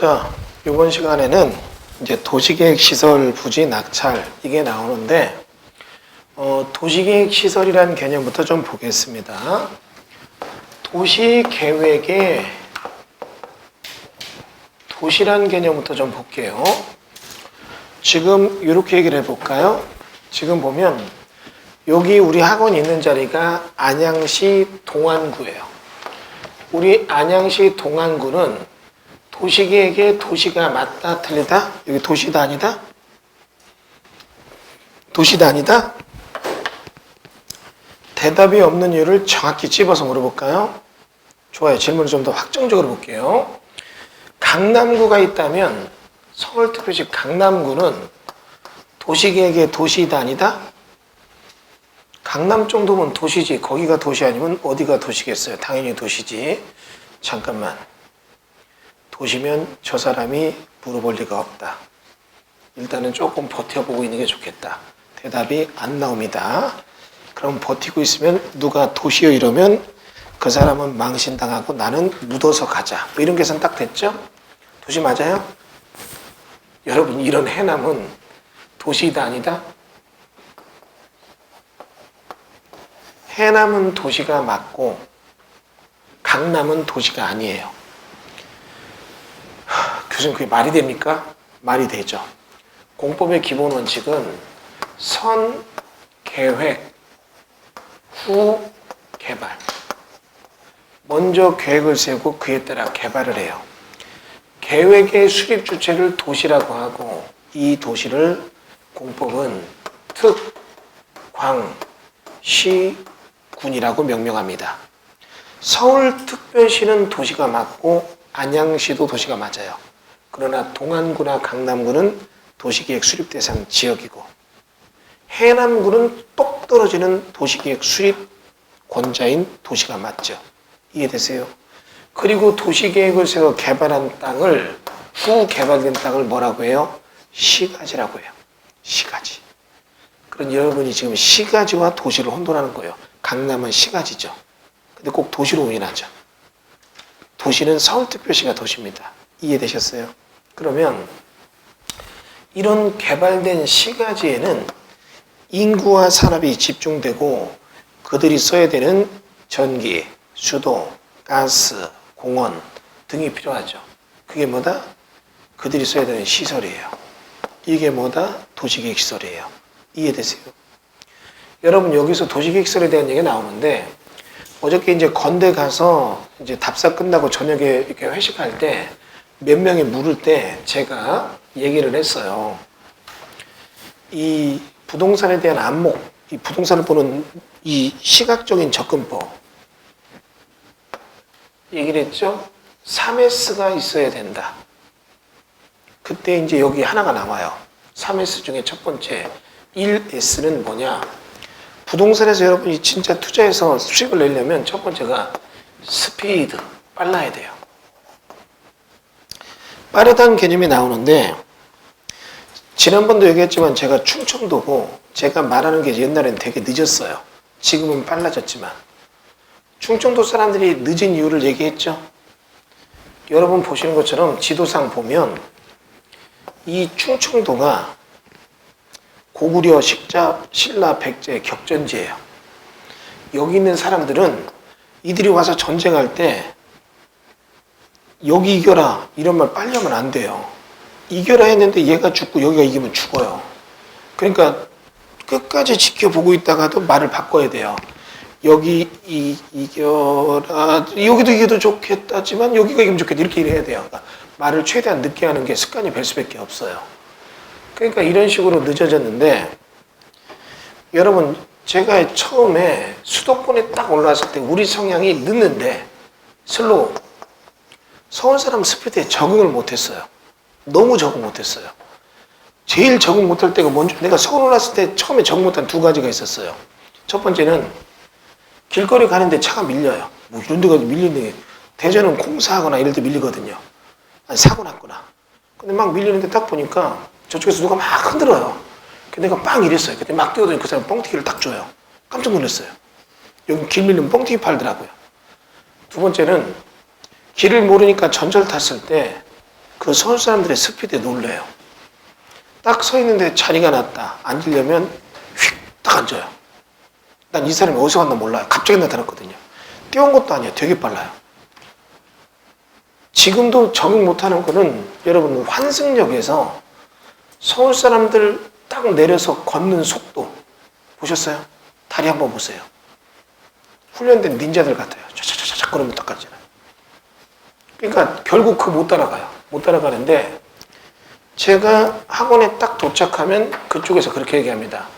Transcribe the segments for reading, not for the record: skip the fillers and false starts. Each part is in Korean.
자, 이번 시간에는 이제 도시계획 시설 부지 낙찰 이게 나오는데 도시계획 시설이라는 개념부터 좀 보겠습니다. 도시계획의 도시라는 개념부터 좀 볼게요. 지금 이렇게 얘기를 해볼까요? 지금 보면 여기 우리 학원이 있는 자리가 안양시 동안구예요. 우리 안양시 동안구는 도시계획의 도시가 맞다 틀리다? 여기 도시다 아니다? 도시다 아니다? 대답이 없는 이유를 정확히 찝어서 물어볼까요? 좋아요. 질문을 좀 더 확정적으로 볼게요. 강남구가 있다면 서울특별시 강남구는 도시계획의 도시다 아니다? 강남 정도면 도시지. 거기가 도시 아니면 어디가 도시겠어요? 당연히 도시지. 잠깐만. 도시면 저 사람이 물어볼 리가 없다. 일단은 조금 버텨보고 있는 게 좋겠다. 대답이 안 나옵니다. 그럼 버티고 있으면 누가 도시여 이러면 그 사람은 망신당하고 나는 묻어서 가자. 뭐 이런 계산 딱 됐죠? 도시 맞아요? 여러분 이런 해남은 도시다 아니다? 해남은 도시가 맞고 강남은 도시가 아니에요. 교수님 그게 말이 됩니까? 말이 되죠. 공법의 기본 원칙은 선, 계획, 후, 개발. 먼저 계획을 세우고 그에 따라 개발을 해요. 계획의 수립 주체를 도시라고 하고 이 도시를 공법은 특, 광, 시, 군이라고 명명합니다. 서울특별시는 도시가 맞고 안양시도 도시가 맞아요. 그러나 동안구나 강남구는 도시계획 수립 대상 지역이고 해남구는 똑 떨어지는 도시계획 수립 권자인 도시가 맞죠. 이해되세요? 그리고 도시계획을 세워 개발한 땅을 후 개발된 땅을 뭐라고 해요? 시가지라고 해요. 시가지. 그럼 여러분이 지금 시가지와 도시를 혼돈하는 거예요. 강남은 시가지죠. 근데 꼭 도시로 오인하죠. 도시는 서울특별시가 도시입니다. 이해되셨어요? 그러면 이런 개발된 시가지에는 인구와 산업이 집중되고 그들이 써야 되는 전기, 수도, 가스, 공원 등이 필요하죠. 그게 뭐다? 그들이 써야 되는 시설이에요. 이게 뭐다? 도시계획 시설이에요. 이해되세요? 여러분 여기서 도시계획 시설에 대한 얘기가 나오는데 어저께 이제 건대 가서 이제 답사 끝나고 저녁에 이렇게 회식할 때 몇 명이 물을 때 제가 얘기를 했어요. 이 부동산에 대한 안목, 이 부동산을 보는 이 시각적인 접근법 얘기를 했죠. 3S가 있어야 된다. 그때 이제 여기 하나가 나와요. 3S 중에 첫 번째 1S는 뭐냐? 부동산에서 여러분이 진짜 투자해서 수익을 내려면 첫 번째가 스피드, 빨라야 돼요. 빠르다는 개념이 나오는데 지난번도 얘기했지만 제가 충청도고 제가 말하는 게 옛날엔 되게 늦었어요. 지금은 빨라졌지만 충청도 사람들이 늦은 이유를 얘기했죠. 여러분 보시는 것처럼 지도상 보면 이 충청도가 고구려, 식자, 신라, 백제 격전지예요. 여기 있는 사람들은 이들이 와서 전쟁할 때 여기 이겨라 이런 말 빨리 하면 안 돼요. 이겨라 했는데 얘가 죽고 여기가 이기면 죽어요. 그러니까 끝까지 지켜보고 있다가도 말을 바꿔야 돼요. 여기 이겨라 여기도 이겨도 좋겠다지만 여기가 이기면 좋겠다 이렇게 해야 돼요. 그러니까 말을 최대한 늦게 하는 게 습관이 될 수밖에 없어요. 그러니까 이런 식으로 늦어졌는데 여러분 제가 처음에 수도권에 딱 올라왔을 때 우리 성향이 늦는데 슬로우 서울 사람 스피드에 적응을 못했어요. 너무 적응 못했어요. 제일 적응 못할 때가 뭔지 내가 서울 올라왔을 때 처음에 적응 못한 두 가지가 있었어요. 첫 번째는 길거리 가는데 차가 밀려요. 뭐 이런 데가 밀리네. 대전은 공사하거나 이럴 때 밀리거든요. 아니 사고 났구나. 근데 막 밀리는데 딱 보니까 저쪽에서 누가 막 흔들어요. 내가 빵 이랬어요. 그때 막 뛰어들니 그 사람 뻥튀기를 딱 줘요. 깜짝 놀랐어요. 여기 길 밀리면 뻥튀기 팔더라고요. 두 번째는 길을 모르니까 전철 탔을 때 그 서울 사람들의 스피드에 놀래요. 딱 서 있는데 자리가 났다. 앉으려면 휙 딱 앉아요. 난 이 사람이 어디서 왔나 몰라요. 갑자기 나타났거든요. 뛰어온 것도 아니에요. 되게 빨라요. 지금도 적응 못하는 거는 여러분 환승역에서 서울 사람들 딱 내려서 걷는 속도 보셨어요? 다리 한번 보세요. 훈련된 닌자들 같아요. 차차차차 걸으면 딱 가잖아요. 그러니까 결국 그거 못 따라가요. 못 따라가는데 제가 학원에 딱 도착하면 그쪽에서 그렇게 얘기합니다.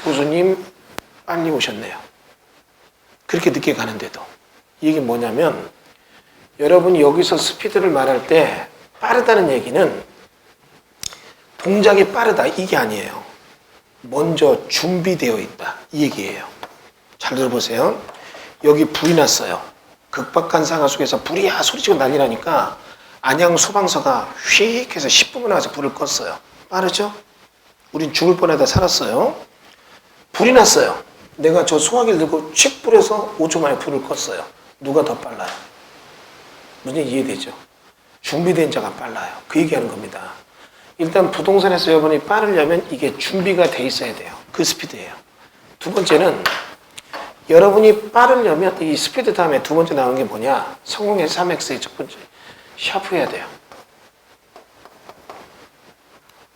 교수님 빨리 오셨네요. 그렇게 늦게 가는데도. 이게 뭐냐면 여러분이 여기서 스피드를 말할 때 빠르다는 얘기는 동작이 빠르다 이게 아니에요. 먼저 준비되어 있다 이 얘기예요. 잘 들어보세요. 여기 불이 났어요. 극박한 상하 속에서 불이야 소리치고 난리 나니까 안양 소방서가 휙 해서 10분만 와서 불을 껐어요. 빠르죠? 우린 죽을 뻔하다 살았어요. 불이 났어요. 내가 저 소화기를 들고 칙 불에서 5초 만에 불을 껐어요. 누가 더 빨라요? 무슨 이해되죠? 준비된 자가 빨라요. 그 얘기하는 겁니다. 일단 부동산에서 여러분이 빠르려면 이게 준비가 돼 있어야 돼요. 그 스피드예요. 두 번째는 여러분이 빠르려면 이 스피드 다음에 두 번째 나오는 게 뭐냐? 성공의 3X의 첫 번째. 샤프해야 돼요.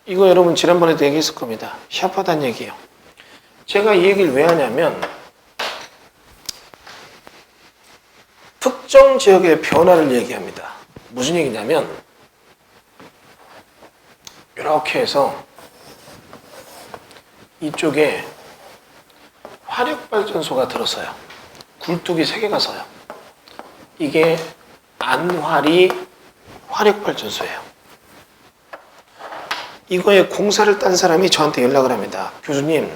이거 여러분 지난번에도 얘기했을 겁니다. 샤프하다는 얘기예요. 제가 이 얘기를 왜 하냐면 특정 지역의 변화를 얘기합니다. 무슨 얘기냐면 이렇게 해서 이쪽에 화력발전소가 들어서요. 굴뚝이 3개가 서요. 이게 안화리 화력발전소예요. 이거에 공사를 딴 사람이 저한테 연락을 합니다. 교수님,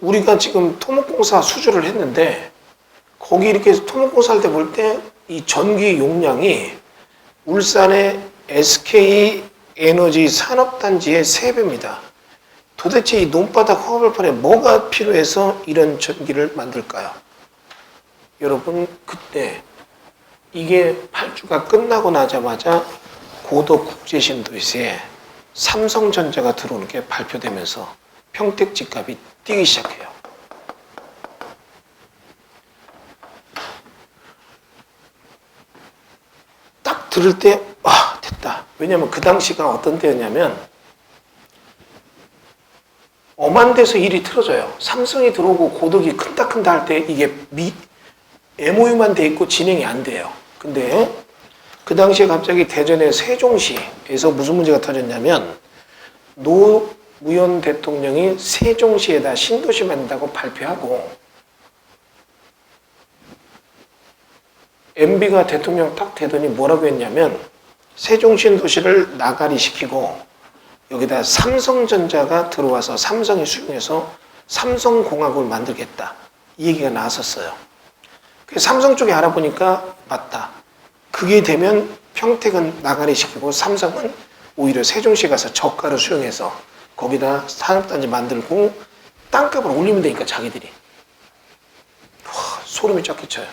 우리가 지금 토목공사 수주를 했는데 거기 이렇게 토목공사할 때 볼 때 이 전기 용량이 울산의 SK 에너지 산업단지의 3배입니다. 도대체 이 논바닥 화물판에 뭐가 필요해서 이런 전기를 만들까요? 여러분 그때 이게 8주가 끝나고 나자마자 고덕 국제신도시에 삼성전자가 들어오는 게 발표되면서 평택 집값이 뛰기 시작해요. 딱 들을 때 와 됐다. 왜냐면 그 당시가 어떤 때였냐면 엄한 데서 일이 틀어져요. 삼성이 들어오고 고덕이 큰다 할 때 이게 MOU만 돼 있고 진행이 안 돼요. 근데 그 당시에 갑자기 대전의 세종시에서 무슨 문제가 터졌냐면 노무현 대통령이 세종시에다 신도시 만든다고 발표하고 MB가 대통령 딱 되더니 뭐라고 했냐면 세종신도시를 나가리 시키고 여기다 삼성전자가 들어와서 삼성이 수용해서 삼성공학을 만들겠다. 이 얘기가 나왔었어요. 삼성 쪽에 알아보니까 맞다. 그게 되면 평택은 나가리 시키고 삼성은 오히려 세종시 가서 저가를 수용해서 거기다 산업단지 만들고 땅값을 올리면 되니까 자기들이. 와, 소름이 쫙 끼쳐요.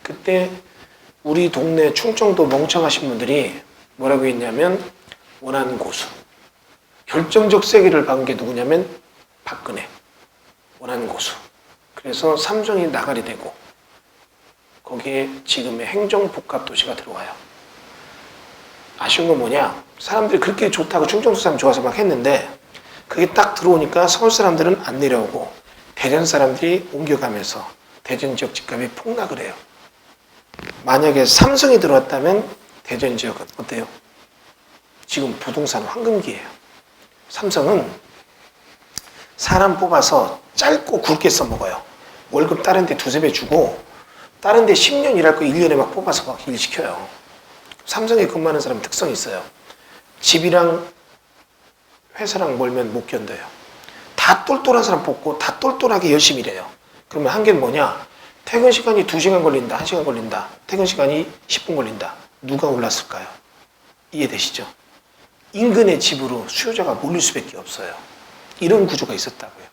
그때 우리 동네 충청도 멍청하신 분들이 뭐라고 했냐면 원하는 고수. 결정적 세기를 박은 게 누구냐면 박근혜. 원하는 고수. 그래서 삼성이 나가리 되고 거기에 지금의 행정복합도시가 들어와요. 아쉬운 건 뭐냐? 사람들이 그렇게 좋다고 충청도 사람 좋아서 막 했는데 그게 딱 들어오니까 서울 사람들은 안 내려오고 대전 사람들이 옮겨가면서 대전 지역 집값이 폭락을 해요. 만약에 삼성이 들어왔다면 대전 지역은 어때요? 지금 부동산 황금기예요. 삼성은 사람 뽑아서 짧고 굵게 써먹어요. 월급 다른 데 2-3배 주고 다른 데 10년 일할 거 1년에 막 뽑아서 막 일시켜요. 삼성에 근무하는 사람 특성이 있어요. 집이랑 회사랑 멀면 못 견뎌요. 다 똘똘한 사람 뽑고 다 똘똘하게 열심히 일해요. 그러면 한계는 뭐냐? 퇴근 시간이 2시간 걸린다, 1시간 걸린다. 퇴근 시간이 10분 걸린다. 누가 올랐을까요? 이해되시죠? 인근의 집으로 수요자가 몰릴 수밖에 없어요. 이런 구조가 있었다고요.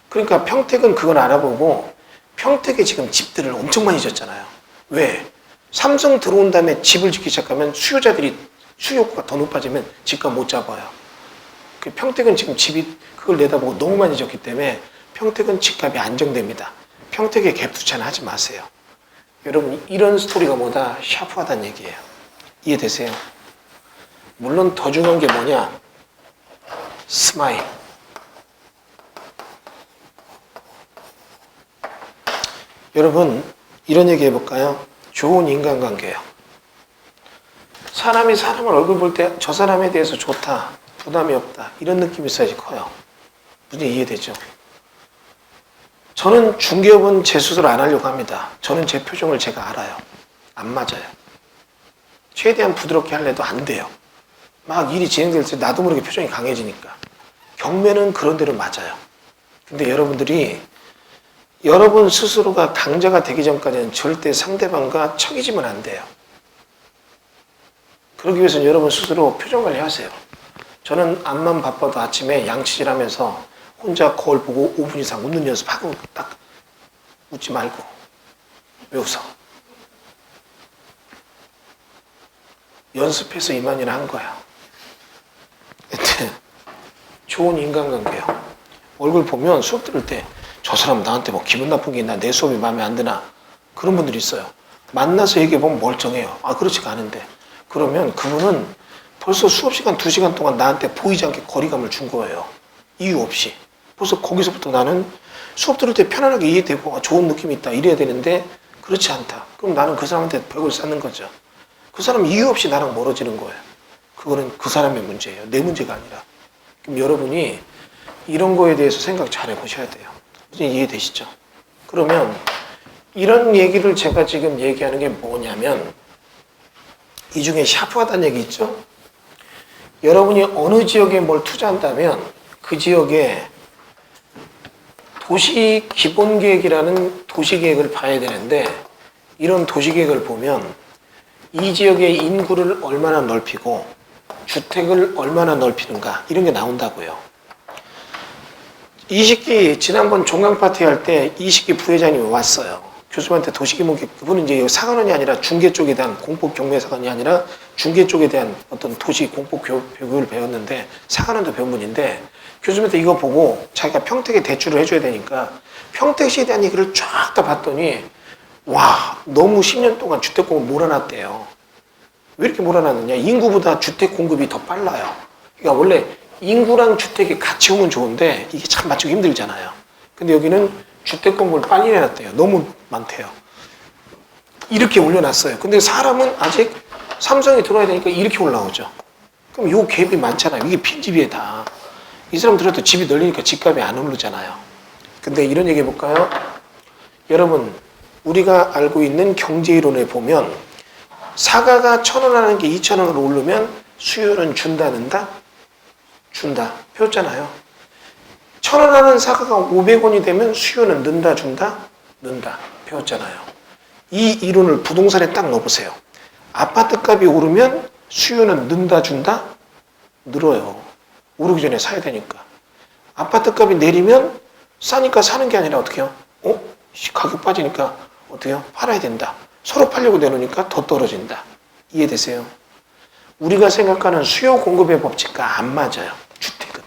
그러니까 평택은 그걸 알아보고 평택에 지금 집들을 엄청 많이 졌잖아요. 왜? 삼성 들어온 다음에 집을 짓기 시작하면 수요자들이 수요가 더 높아지면 집값 못 잡아요. 그 평택은 지금 집이 그걸 내다보고 너무 많이 졌기 때문에 평택은 집값이 안정됩니다. 평택에 갭 투자는 하지 마세요. 여러분 이런 스토리가 뭐다? 샤프하다는 얘기예요. 이해되세요? 물론 더 중요한 게 뭐냐? 스마일. 여러분 이런 얘기 해볼까요? 좋은 인간관계예요. 사람이 사람을 얼굴 볼 때 저 사람에 대해서 좋다, 부담이 없다 이런 느낌이 있어야지 커요. 무슨 이해되죠? 저는 중개업은 제 수술 안 하려고 합니다. 저는 제 표정을 제가 알아요. 안 맞아요. 최대한 부드럽게 할래도 안 돼요. 막 일이 진행될 때 나도 모르게 표정이 강해지니까. 경매는 그런 대로 맞아요. 근데 여러분들이 여러분 스스로가 강자가 되기 전까지는 절대 상대방과 척이지면 안 돼요. 그러기 위해서는 여러분 스스로 표정 관리하세요. 저는 앞만 바빠도 아침에 양치질하면서 혼자 거울 보고 5분 이상 웃는 연습하고 딱 웃지 말고. 왜 웃어? 연습해서 이만이나 한 거야. 하여튼 좋은 인간관계예요. 얼굴 보면 수업 들을 때 저 사람 나한테 뭐 기분 나쁜 게 있나, 내 수업이 마음에 안 드나, 그런 분들이 있어요. 만나서 얘기해보면 멀쩡해요. 아 그렇지가 않은데. 그러면 그분은 벌써 수업 시간 2시간 동안 나한테 보이지 않게 거리감을 준 거예요. 이유 없이. 벌써 거기서부터 나는 수업 들을 때 편안하게 이해되고 좋은 느낌이 있다 이래야 되는데 그렇지 않다. 그럼 나는 그 사람한테 벽을 쌓는 거죠. 그 사람 이유 없이 나랑 멀어지는 거예요. 그거는 그 사람의 문제예요. 내 문제가 아니라. 그럼 여러분이 이런 거에 대해서 생각 잘 해보셔야 돼요. 이해되시죠? 그러면 이런 얘기를 제가 지금 얘기하는 게 뭐냐면 이 중에 샤프하다는 얘기 있죠? 여러분이 어느 지역에 뭘 투자한다면 그 지역에 도시 기본계획이라는 도시계획을 봐야 되는데 이런 도시계획을 보면 이 지역의 인구를 얼마나 넓히고 주택을 얼마나 넓히는가 이런 게 나온다고요. 이식기 지난번 종강 파티 할 때 이식기 부회장님이 왔어요. 교수님한테 도시기본계획, 그분은 이제 사관원이 아니라 중개 쪽에 대한 공법 경매 사관이 아니라 중개 쪽에 대한 어떤 도시 공법 교육을 배웠는데 사관원도 배운 분인데 교수님한테 이거 보고 자기가 평택에 대출을 해줘야 되니까 평택시에 대한 얘기를 쫙 다 봤더니 와 너무 10년 동안 주택 공급 몰아놨대요. 왜 이렇게 몰아놨느냐? 인구보다 주택 공급이 더 빨라요. 그러니까 원래 인구랑 주택이 같이 오면 좋은데 이게 참 맞추기 힘들잖아요. 근데 여기는 주택 공급을 빨리 내놨대요. 너무 많대요. 이렇게 올려놨어요. 근데 사람은 아직 삼성이 들어와야 되니까 이렇게 올라오죠. 그럼 요 갭이 많잖아요. 이게 빈집이에요 다. 이 사람 들어도 집이 널리니까 집값이 안 오르잖아요. 근데 이런 얘기 해볼까요? 여러분 우리가 알고 있는 경제이론에 보면 사과가 1,000원 하는 게 2,000원으로 오르면 수요는 준다 는다? 준다. 배웠잖아요. 1,000원 하는 사과가 500원이 되면 수요는 는다 준다? 는다. 배웠잖아요. 이 이론을 부동산에 딱 넣어보세요. 아파트 값이 오르면 수요는 는다 준다? 늘어요. 오르기 전에 사야 되니까. 아파트 값이 내리면 싸니까 사는 게 아니라 어떻게 해요? 가격 빠지니까 어떻게 해요? 팔아야 된다. 서로 팔려고 내놓으니까 더 떨어진다. 이해되세요? 우리가 생각하는 수요 공급의 법칙과 안 맞아요. 주택은.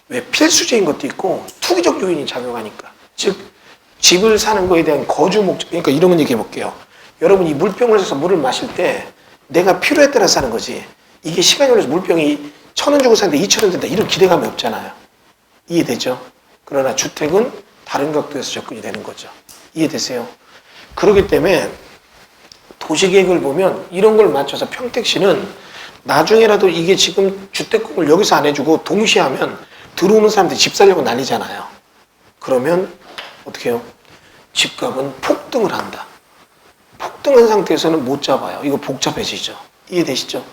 왜? 필수적인 것도 있고 투기적 요인이 작용하니까. 즉 집을 사는 거에 대한 거주 목적. 그러니까 이런 건 얘기해 볼게요. 여러분 이 물병을 사서 물을 마실 때 내가 필요에 따라 사는 거지. 이게 시간이 흘러서 물병이 1,000원 주고 사는데 2,000원 된다. 이런 기대감이 없잖아요. 이해되죠? 그러나 주택은 다른 각도에서 접근이 되는 거죠. 이해되세요? 그렇기 때문에 도시계획을 보면 이런 걸 맞춰서 평택시는 나중에라도 이게 지금 주택공을 여기서 안 해주고 동시에 하면 들어오는 사람들이 집 살려고 난리잖아요. 그러면 어떻게 해요? 집값은 폭등을 한다. 폭등한 상태에서는 못 잡아요. 이거 복잡해지죠. 이해되시죠?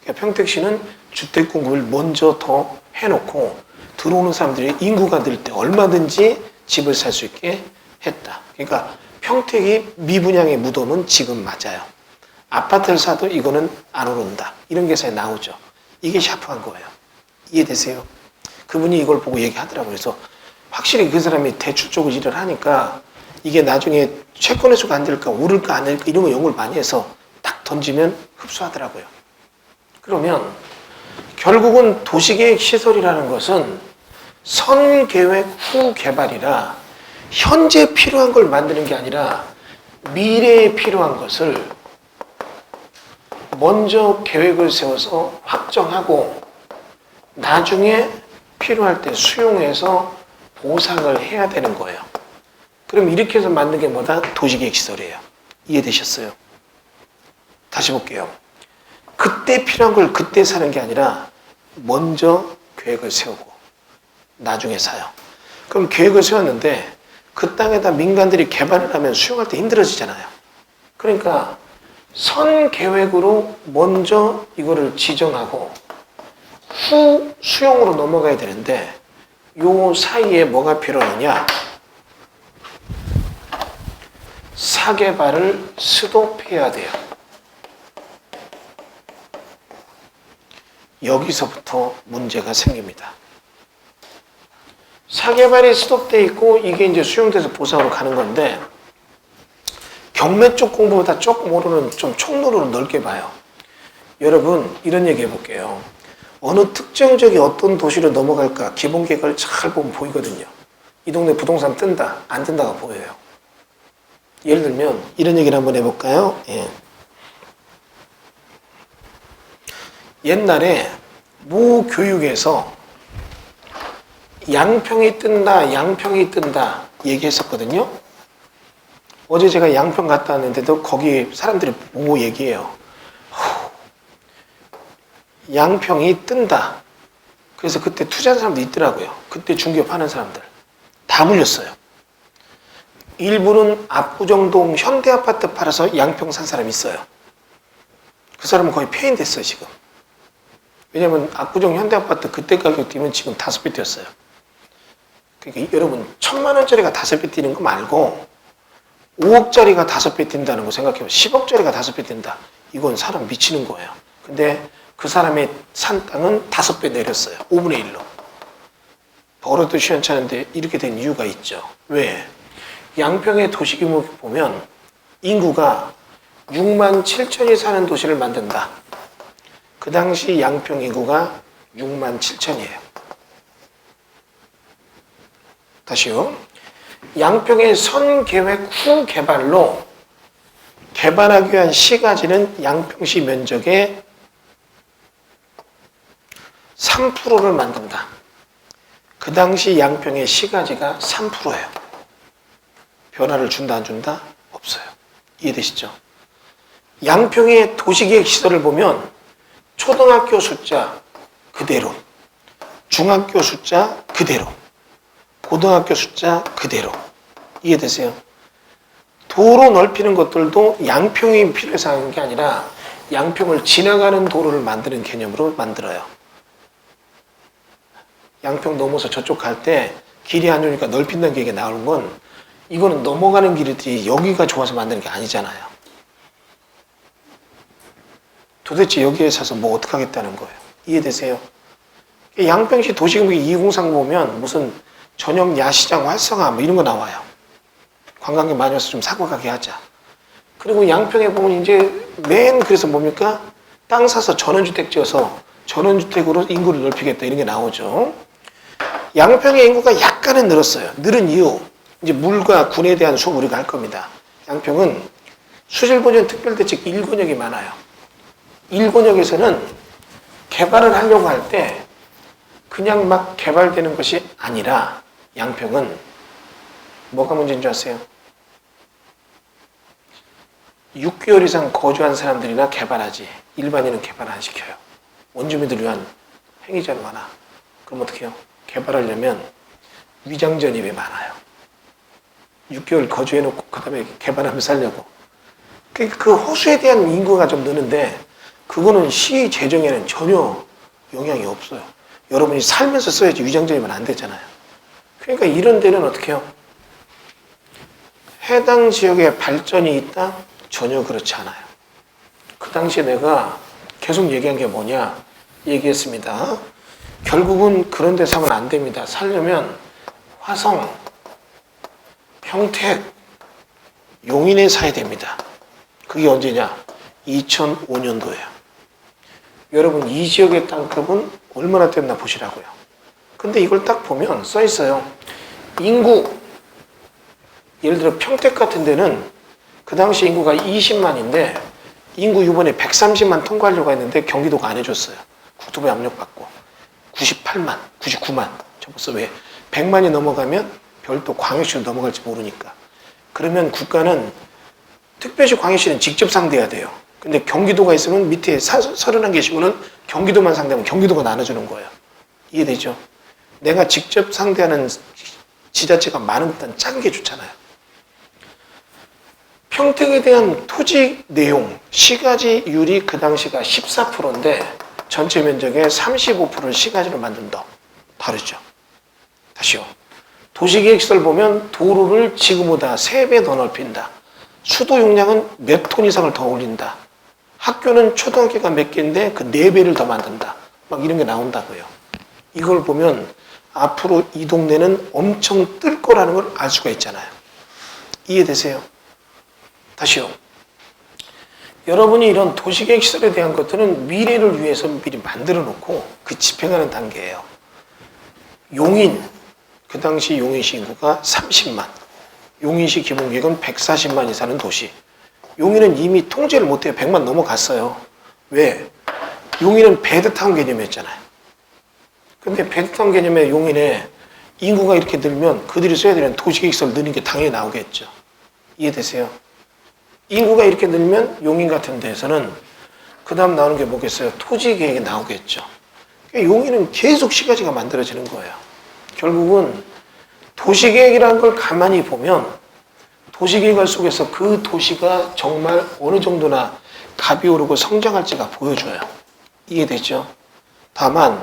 그러니까 평택시는 주택공급을 먼저 더 해놓고 들어오는 사람들이 인구가 늘 때 얼마든지 집을 살 수 있게 했다. 그러니까 평택이 미분양의 무덤은 지금 맞아요. 아파트를 사도 이거는 안 오른다. 이런 계산이 나오죠. 이게 샤프한 거예요. 이해되세요? 그분이 이걸 보고 얘기하더라고요. 그래서 확실히 그 사람이 대출 쪽을 일을 하니까 이게 나중에 채권의 수가 안 될까 오를까 안 될까 이런 거 연구를 많이 해서 딱 던지면 흡수하더라고요. 그러면 결국은 도시계획 시설이라는 것은 선계획 후 개발이라 현재 필요한 걸 만드는 게 아니라 미래에 필요한 것을 먼저 계획을 세워서 확정하고 나중에 필요할 때 수용해서 보상을 해야 되는 거예요. 그럼 이렇게 해서 만든 게 뭐다? 도시계획 시설이에요. 이해되셨어요? 다시 볼게요. 그때 필요한 걸 그때 사는 게 아니라 먼저 계획을 세우고 나중에 사요. 그럼 계획을 세웠는데 그 땅에다 민간들이 개발을 하면 수용할 때 힘들어지잖아요. 그러니까 선 계획으로 먼저 이거를 지정하고 후 수용으로 넘어가야 되는데 요 사이에 뭐가 필요하느냐? 사개발을 스톱해야 돼요. 여기서부터 문제가 생깁니다. 사개발이 스톱돼 있고 이게 이제 수용돼서 보상으로 가는 건데 경매 쪽 공부보다 조금 오르는 좀 총론으로 넓게 봐요. 여러분 이런 얘기 해볼게요. 어느 특정 지역이 어떤 도시로 넘어갈까 기본 계획을 잘 보면 보이거든요. 이 동네 부동산 뜬다 안 뜬다가 보여요. 예를 들면 이런 얘기를 한번 해볼까요? 예. 옛날에 모 교육에서 양평이 뜬다 양평이 뜬다 얘기했었거든요. 어제 제가 양평 갔다 왔는데도 거기 사람들이 보고 얘기해요. 양평이 뜬다. 그래서 그때 투자한 사람도 있더라고요. 그때 중개업 하는 사람들. 다 물렸어요. 일부는 압구정동 현대아파트 팔아서 양평 산 사람이 있어요. 그 사람은 거의 폐인됐어요, 지금. 왜냐면 압구정 현대아파트 그때 가격 뛰면 지금 5배 뛰었어요. 그러니까 여러분 1,000만 원짜리가 5배 뛰는 거 말고 5억짜리가 5배 뛴다는 거 생각해요. 10억짜리가 5배 뛴다. 이건 사람 미치는 거예요. 근데 그 사람의 산 땅은 5배 내렸어요. 5분의 1로. 벌어도 시원찮은데 이렇게 된 이유가 있죠. 왜? 양평의 도시 규모 보면 인구가 6만 7천이 사는 도시를 만든다. 그 당시 양평 인구가 6만 7천이에요. 다시요. 양평의 선계획 후 개발로 개발하기 위한 시가지는 양평시 면적의 3%를 만든다. 그 당시 양평의 시가지가 3%예요. 변화를 준다 안 준다? 없어요. 이해되시죠? 양평의 도시계획 시설을 보면 초등학교 숫자 그대로, 중학교 숫자 그대로, 고등학교 숫자 그대로. 이해되세요? 도로 넓히는 것들도 양평이 필요해서 하는 게 아니라 양평을 지나가는 도로를 만드는 개념으로 만들어요. 양평 넘어서 저쪽 갈 때 길이 안 좋으니까 넓힌다는 게 나오는 건 이거는 넘어가는 길이지 여기가 좋아서 만드는 게 아니잖아요. 도대체 여기에 사서 뭐 어떻게 하겠다는 거예요. 이해되세요? 양평시 도시계획 2030 보면 무슨 저녁 야시장 활성화 뭐 이런 거 나와요. 관광객 많이 와서 좀 사고 가게 하자. 그리고 양평에 보면 이제 맨 그래서 뭡니까? 땅 사서 전원주택 지어서 전원주택으로 인구를 넓히겠다 이런 게 나오죠. 양평의 인구가 약간은 늘었어요. 늘은 이유 이제 물과 군에 대한 수업 우리가 할 겁니다. 양평은 수질보전 특별대책 1권역이 많아요. 1권역에서는 개발을 하려고 할 때 그냥 막 개발되는 것이 아니라 양평은 뭐가 문제인 줄 아세요? 6개월 이상 거주한 사람들이나 개발하지 일반인은 개발 안 시켜요. 원주민들 위한 행위자는 많아. 그럼 어떻게 해요? 개발하려면 위장전입이 많아요. 6개월 거주해놓고 그 다음에 개발하면 살려고. 그 호수에 대한 인구가 좀 느는데 그거는 시 재정에는 전혀 영향이 없어요. 여러분이 살면서 써야지 위장전입은 안 되잖아요. 그러니까 이런 데는 어떻게 해요? 해당 지역에 발전이 있다? 전혀 그렇지 않아요. 그 당시에 내가 계속 얘기한 게 뭐냐? 얘기했습니다. 결국은 그런 데 사면 안 됩니다. 살려면 화성, 평택, 용인에 사야 됩니다. 그게 언제냐? 2005년도예요. 여러분 이 지역의 땅값은 얼마나 됐나 보시라고요. 근데 이걸 딱 보면 써 있어요. 인구, 예를 들어 평택 같은 데는 그 당시 인구가 20만인데 인구 이번에 130만 통과하려고 했는데 경기도가 안 해줬어요. 국토부에 압력받고 98만, 99만. 저 벌써 왜 100만이 넘어가면 별도 광역시로 넘어갈지 모르니까. 그러면 국가는 특별시 광역시는 직접 상대해야 돼요. 근데 경기도가 있으면 밑에 31개 시군은 경기도만 상대하면 경기도가 나눠주는 거예요. 이해되죠? 내가 직접 상대하는 지자체가 많은 듯한 작은 게 좋잖아요. 평택에 대한 토지 내용, 시가지율이 그 당시가 14%인데 전체 면적의 35%를 시가지로 만든다. 다르죠? 다시요. 도시계획시설 보면 도로를 지금보다 3배 더 넓힌다. 수도 용량은 몇 톤 이상을 더 올린다. 학교는 초등학교가 몇 개인데 그 4배를 더 만든다. 막 이런 게 나온다고요. 이걸 보면 앞으로 이 동네는 엄청 뜰 거라는 걸 알 수가 있잖아요. 이해되세요? 다시요. 여러분이 이런 도시계획 시설에 대한 것들은 미래를 위해서 미리 만들어 놓고 그 집행하는 단계예요. 용인, 그 당시 용인시 인구가 30만, 용인시 기본계획은 140만이 사는 도시. 용인은 이미 통제를 못해요. 100만 넘어갔어요. 왜? 용인은 베드타운 개념이었잖아요. 근데 베드타운 개념의 용인에 인구가 이렇게 늘면 그들이 써야 되는 도시계획시설 느는 게 당연히 나오겠죠. 이해되세요? 인구가 이렇게 늘면 용인 같은 데에서는 그 다음 나오는 게 뭐겠어요? 토지계획이 나오겠죠. 그러니까 용인은 계속 시가지가 만들어지는 거예요. 결국은 도시계획이라는 걸 가만히 보면 도시계획 속에서 그 도시가 정말 어느 정도나 값이 오르고 성장할지가 보여줘요. 이해되죠? 다만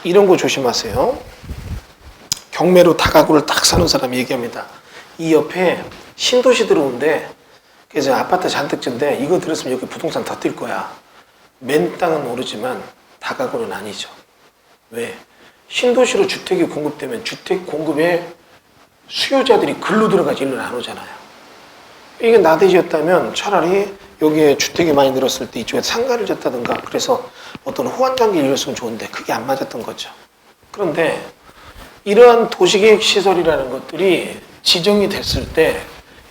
이런 거 조심하세요. 경매로 다가구를 딱 사는 사람이 얘기합니다. 이 옆에 신도시 들어오는데 그래서 아파트 잔뜩 짓는데 이거 들었으면 여기 부동산 더 뛸 거야. 맨 땅은 오르지만 다가구는 아니죠. 왜? 신도시로 주택이 공급되면 주택 공급에 수요자들이 글로 들어가지 일로 안 오잖아요. 이게 나대지였다면 차라리 여기에 주택이 많이 늘었을 때 이쪽에 상가를 졌다든가 그래서 어떤 호환관계를 이뤘으면 좋은데 그게 안 맞았던 거죠. 그런데 이러한 도시계획 시설이라는 것들이 지정이 됐을 때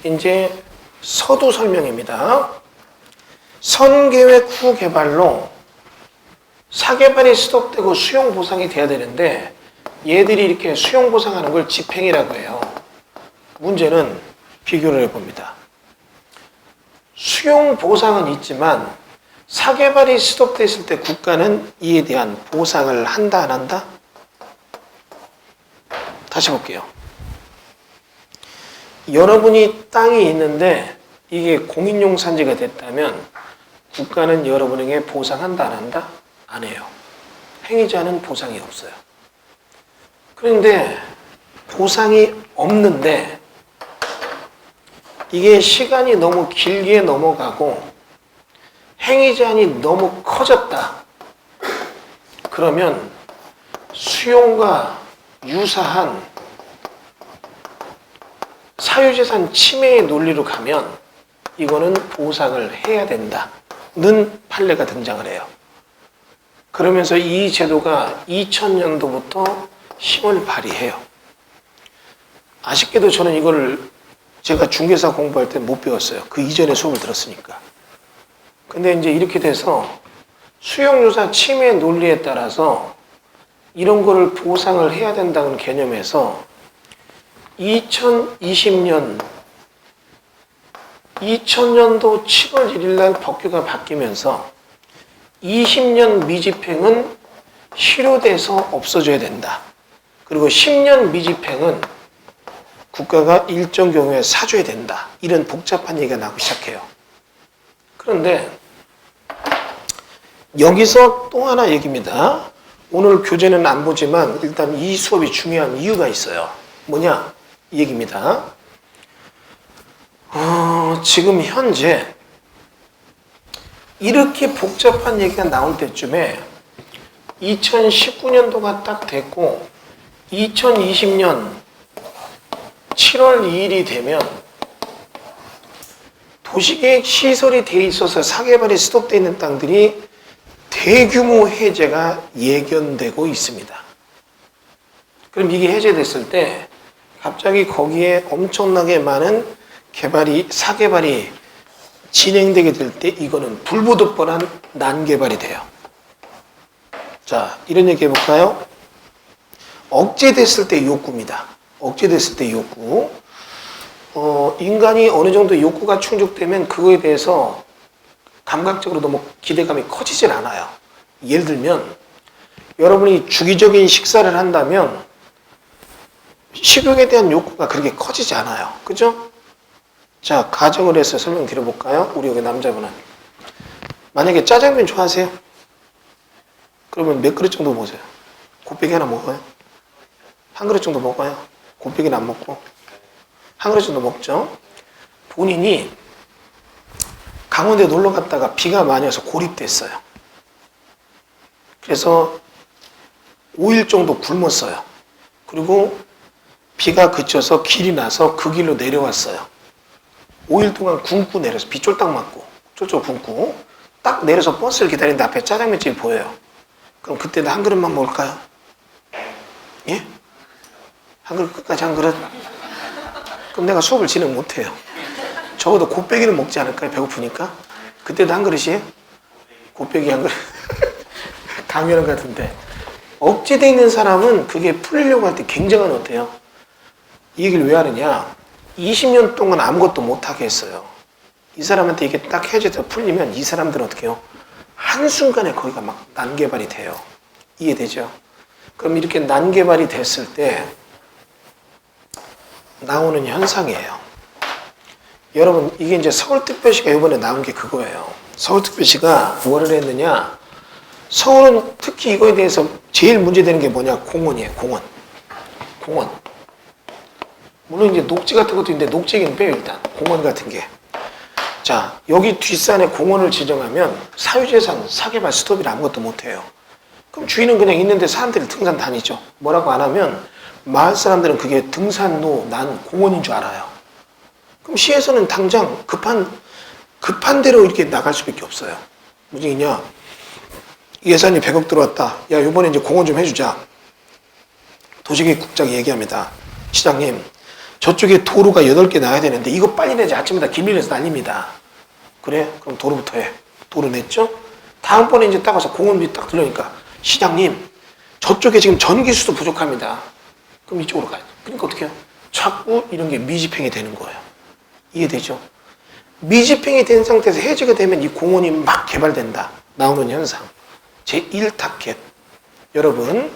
이제 서두 설명입니다. 선계획 후 개발로 사개발이 스톱되고 수용 보상이 돼야 되는데 얘들이 이렇게 수용 보상하는 걸 집행이라고 해요. 문제는 비교를 해봅니다. 수용 보상은 있지만 사개발이 스톱됐을 때 국가는 이에 대한 보상을 한다 안 한다? 다시 볼게요. 여러분이 땅이 있는데 이게 공인용 산지가 됐다면 국가는 여러분에게 보상한다 안 한다? 안 해요. 행위자는 보상이 없어요. 그런데 보상이 없는데 이게 시간이 너무 길게 넘어가고 행위제한이 너무 커졌다. 그러면 수용과 유사한 사유재산 침해의 논리로 가면 이거는 보상을 해야 된다는 판례가 등장을 해요. 그러면서 이 제도가 2000년도부터 힘을 발휘해요. 아쉽게도 저는 이걸 제가 중개사 공부할 때 못 배웠어요. 그 이전에 수업을 들었으니까. 근데 이제 이렇게 돼서 수용유사 침해 논리에 따라서 이런 거를 보상을 해야 된다는 개념에서 2020년도 7월 1일 날 법규가 바뀌면서 20년 미집행은 실효돼서 없어져야 된다. 그리고 10년 미집행은 국가가 일정 경우에 사줘야 된다. 이런 복잡한 얘기가 나오기 시작해요. 그런데 여기서 또 하나 얘기입니다. 오늘 교재는 안 보지만 일단 이 수업이 중요한 이유가 있어요. 뭐냐? 이 얘기입니다. 지금 현재 이렇게 복잡한 얘기가 나올 때쯤에 2019년도가 딱 됐고 2020년 7월 2일이 되면 도시계획 시설이 돼 있어서 사개발이 스톱되어 있는 땅들이 대규모 해제가 예견되고 있습니다. 그럼 이게 해제됐을 때 갑자기 거기에 엄청나게 많은 사개발이 진행되게 될 때 이거는 불보듯 뻔한 난개발이 돼요. 자, 이런 얘기 해볼까요? 억제됐을 때 욕구입니다. 억제됐을 때 욕구. 인간이 어느 정도 욕구가 충족되면 그거에 대해서 감각적으로 너무 기대감이 커지질 않아요. 예를 들면 여러분이 주기적인 식사를 한다면 식욕에 대한 욕구가 그렇게 커지지 않아요. 그죠? 자, 가정을 해서 설명드려볼까요? 우리 여기 남자분은. 만약에 짜장면 좋아하세요? 그러면 몇 그릇 정도 먹으세요? 곱빼기 하나 먹어요? 한 그릇 정도 먹어요? 곱빼기는 안 먹고? 한 그릇 정도 먹죠? 본인이 강원도에 놀러 갔다가 비가 많이 와서 고립됐어요. 그래서 5일 정도 굶었어요. 그리고 비가 그쳐서 길이 나서 그 길로 내려왔어요. 5일 동안 굶고 내려서 비 쫄딱 맞고 쫄쫄 굶고 딱 내려서 버스를 기다리는데 앞에 짜장면집이 보여요. 그럼 그때는 한 그릇만 먹을까요? 예? 한 그릇 끝까지 한 그릇? 그럼 내가 수업을 진행 못해요. 적어도 곱빼기는 먹지 않을까요? 배고프니까. 그때도 한 그릇이에요? 곱빼기 한 그릇. 당연한 것 같은데. 억제되어 있는 사람은 그게 풀리려고 할 때 굉장한 어때요? 이 얘기를 왜 하느냐? 20년 동안 아무것도 못하게 했어요. 이 사람한테 이게 딱 해제돼서 풀리면 이 사람들은 어떻게 해요? 한순간에 거기가 막 난개발이 돼요. 이해되죠? 그럼 이렇게 난개발이 됐을 때 나오는 현상이에요. 여러분, 이게 이제 서울특별시가 이번에 나온 게 그거예요. 서울특별시가 뭐를 했느냐? 서울은 특히 이거에 대해서 제일 문제되는 게 뭐냐? 공원이에요, 공원. 공원. 물론 이제 녹지 같은 것도 있는데 녹지 얘기는 빼요, 일단. 공원 같은 게. 자, 여기 뒷산에 공원을 지정하면 사유재산, 사개발, 스톱이라 아무것도 못해요. 그럼 주인은 그냥 있는데 사람들이 등산 다니죠. 뭐라고 안 하면 마을 사람들은 그게 등산로, 난 공원인 줄 알아요. 그럼 시에서는 당장 급한 대로 이렇게 나갈 수밖에 없어요. 무슨 얘기냐? 예산이 100억 들어왔다. 야, 이번에 이제 공원 좀 해주자. 도시계획국장이 얘기합니다. 시장님, 저쪽에 도로가 8개 나와야 되는데 이거 빨리 내지. 아침마다 길밀려서 난립니다. 그래? 그럼 도로부터 해. 도로 냈죠? 다음번에 이제 딱 와서 공원비 딱 들려니까 시장님, 저쪽에 지금 전기수도 부족합니다. 그럼 이쪽으로 가야 돼. 그러니까 어떻게 해요? 자꾸 이런 게 미집행이 되는 거예요. 이해되죠? 미집행이 된 상태에서 해제가 되면 이 공원이 막 개발된다. 나오는 현상. 제1타켓. 여러분,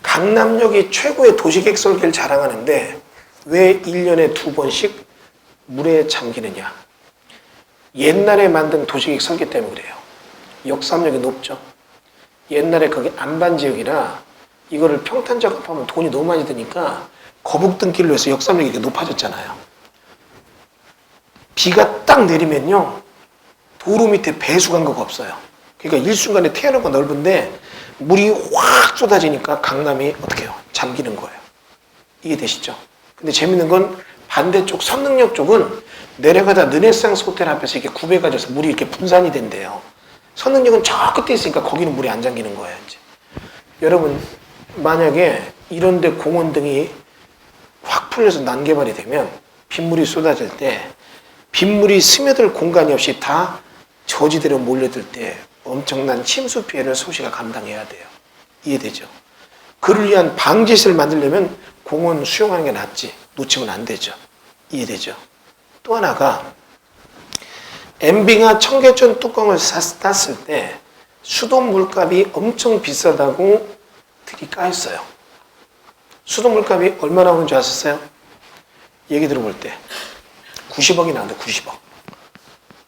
강남역이 최고의 도시계획 설계를 자랑하는데 왜 1년에 2번씩 물에 잠기느냐? 옛날에 만든 도시계획 설계 때문에 그래요. 역삼역이 높죠. 옛날에 거기 안반지역이라 이거를 평탄 작업하면 돈이 너무 많이 드니까 거북등길로 해서 역삼역이 이렇게 높아졌잖아요. 비가 딱 내리면요, 도로 밑에 배수관거가 없어요. 그러니까 일순간에 태어나고 넓은데 물이 확 쏟아지니까 강남이 어떻게 해요? 잠기는 거예요. 이해되시죠? 근데 재밌는 건 반대쪽 선릉역 쪽은 내려가다 르네상스 호텔 앞에서 이렇게 굽에 가져서 물이 이렇게 분산이 된대요. 선릉역은 저 끝에 있으니까 거기는 물이 안 잠기는 거예요, 이제. 여러분, 만약에 이런데 공원 등이 확 풀려서 난개발이 되면 빗물이 쏟아질 때 빗물이 스며들 공간이 없이 다 저지대로 몰려들 때 엄청난 침수 피해를 서울시가 감당해야 돼요. 이해되죠? 그를 위한 방지시를 만들려면 공원 수용하는 게 낫지. 놓치면 안 되죠. 이해되죠? 또 하나가 MB가 청계천 뚜껑을 땄을 때 수돗 물값이 엄청 비싸다고 들이 까였어요. 수돗 물값이 얼마나 오는 줄 아셨어요? 얘기 들어볼 때 90억이 나왔는데 90억.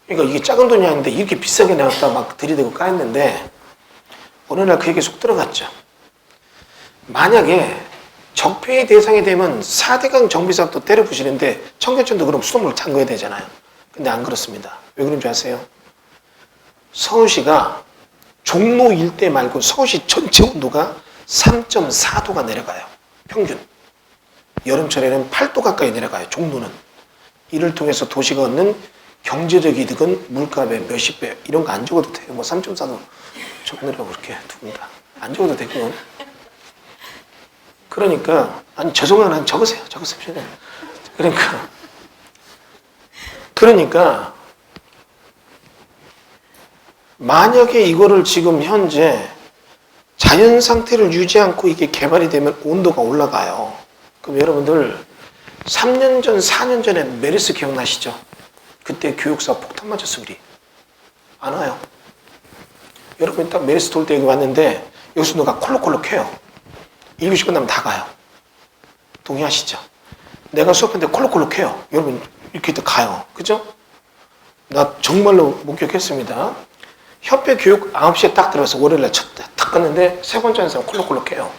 그러니까 이게 작은 돈이 아닌데 이렇게 비싸게 나왔다 막 들이대고 까였는데 어느 날 그 얘기 속 들어갔죠. 만약에 적폐의 대상이 되면 4대강 정비사업도 때려부시는데 청계천도 그럼 수돗물 잠궈야 되잖아요. 근데 안 그렇습니다. 왜 그런 줄 아세요? 서울시가 종로 일대 말고 서울시 전체 온도가 3.4도가 내려가요. 평균. 여름철에는 8도 가까이 내려가요. 종로는. 이를 통해서 도시가 얻는 경제적 이득은 물가배 몇십 배 이런 거 안 적어도 돼요. 뭐 3.4도 적느라고 그렇게 누군가 안 적어도 되고. 그러니까 아니 죄송한 적으세요. 그러니까 만약에 이거를 지금 현재 자연 상태를 유지 않고 이게 개발이 되면 온도가 올라가요. 그럼 여러분들 3년 전, 4년 전에 메르스 기억나시죠? 그때 교육사 폭탄 맞았어 우리. 안 와요. 여러분 딱 메르스 돌 때 여기 왔는데 여기서 누가 콜록콜록 해요. 1교시 끝나면 다 가요. 동의하시죠? 내가 수업하는데 콜록콜록 해요. 여러분 이렇게 또 가요. 그죠? 나 정말로 목격했습니다. 협회 교육 9시에 딱 들어가서 월요일날 딱 갔는데 세 번째 하는 사람 콜록콜록 해요.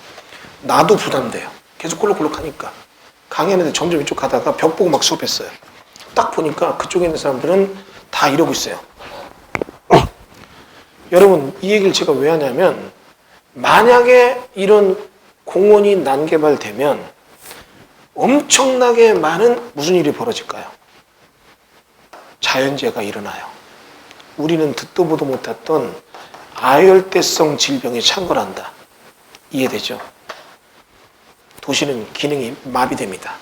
나도 부담돼요. 계속 콜록콜록 하니까. 강의하는데 점점 이쪽 가다가 벽 보고 막 수업했어요. 딱 보니까 그쪽에 있는 사람들은 다 이러고 있어요. 여러분 이 얘기를 제가 왜 하냐면 만약에 이런 공원이 난개발되면 엄청나게 많은 무슨 일이 벌어질까요? 자연재해가 일어나요. 우리는 듣도 보도 못했던 아열대성 질병에 창궐한다. 이해되죠? 도시는 기능이 마비됩니다.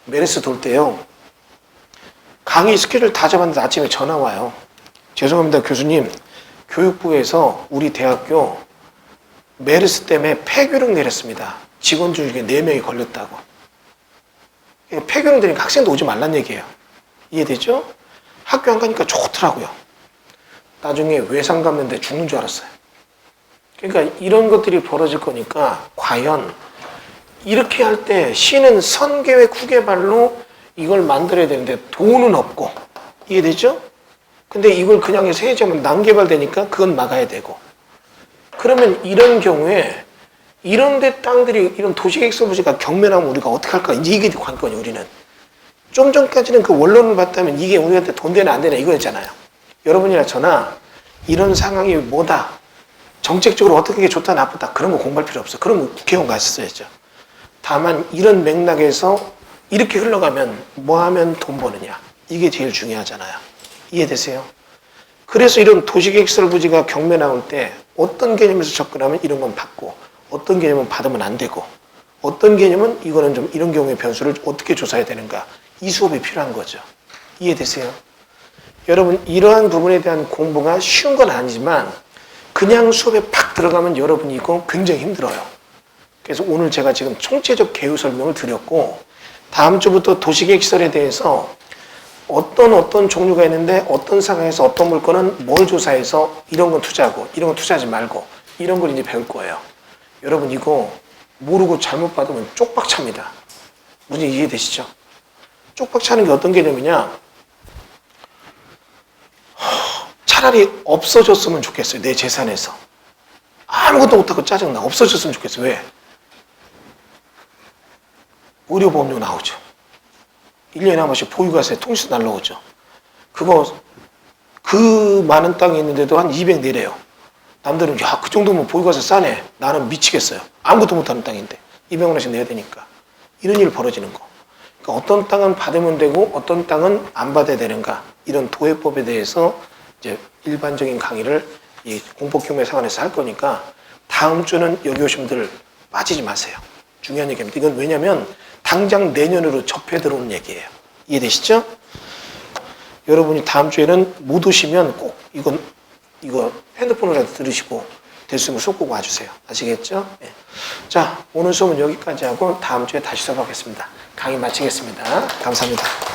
메르스 돌 때요. 강의 스케줄 다 잡았는데 아침에 전화 와요. 죄송합니다 교수님. 교육부에서 우리 대학교 메르스 때문에 폐교령 내렸습니다. 직원 중에 4명이 걸렸다고. 폐교령 되니까 학생도 오지 말란 얘기예요. 이해되죠? 학교 안 가니까 좋더라고요. 나중에 외상 감는데 죽는 줄 알았어요. 그러니까 이런 것들이 벌어질 거니까 과연 이렇게 할 때 시는 선계획 후개발로 이걸 만들어야 되는데 돈은 없고 이해되죠? 근데 이걸 그냥 해서 해야지만 난개발되니까 그건 막아야 되고 그러면 이런 경우에 이런 데 땅들이 이런 도시계획서 부지가 경매나면 우리가 어떻게 할까? 이게 관건이 우리는 좀 전까지는 그 원론을 봤다면 이게 우리한테 돈 되나 안 되나 이거였잖아요. 여러분이나 저나 이런 상황이 뭐다 정책적으로 어떻게 게 좋다 나쁘다 그런 거 공부할 필요 없어. 그런 거 국회의원 갔었어야죠. 다만 이런 맥락에서 이렇게 흘러가면 뭐 하면 돈 버느냐 이게 제일 중요하잖아요. 이해되세요? 그래서 이런 도시계획설 부지가 경매 나올 때 어떤 개념에서 접근하면 이런 건 받고 어떤 개념은 받으면 안 되고 어떤 개념은 이거는 좀 이런 경우의 변수를 어떻게 조사해야 되는가 이 수업이 필요한 거죠. 이해되세요? 여러분 이러한 부분에 대한 공부가 쉬운 건 아니지만 그냥 수업에 팍 들어가면 여러분이 이거 굉장히 힘들어요. 그래서 오늘 제가 지금 총체적 개요 설명을 드렸고 다음 주부터 도시계획설에 대해서 어떤 종류가 있는데 어떤 상황에서 어떤 물건은 뭘 조사해서 이런 건 투자하고 이런 건 투자하지 말고 이런 걸 이제 배울 거예요. 여러분 이거 모르고 잘못 받으면 쪽박 찹니다. 무슨 이해되시죠? 쪽박 차는 게 어떤 개념이냐? 차라리 없어졌으면 좋겠어요. 내 재산에서. 아무것도 못하고 짜증나. 없어졌으면 좋겠어요. 왜? 의료보험료 나오죠. 1년에 한 번씩 보유가세 통지서 날라오죠. 그거 그 많은 땅이 있는데도 한 200 내래요. 남들은 야, 그 정도면 보유가세 싸네. 나는 미치겠어요. 아무것도 못하는 땅인데 200원씩 내야 되니까. 이런 일 벌어지는 거. 그러니까 어떤 땅은 받으면 되고 어떤 땅은 안 받아야 되는가. 이런 도해법에 대해서 이제 일반적인 강의를 이 공법경매 상황에서 할 거니까 다음 주는 여기 오신 분들 빠지지 마세요. 중요한 얘기입니다. 이건 왜냐면 당장 내년으로 접해 들어오는 얘기예요. 이해되시죠? 여러분이 다음 주에는 못 오시면 꼭 이거 핸드폰으로 들으시고 될 수 있으면 수업 꼭 와주세요. 아시겠죠? 네. 자, 오늘 수업은 여기까지 하고 다음 주에 다시 수업하겠습니다. 강의 마치겠습니다. 감사합니다.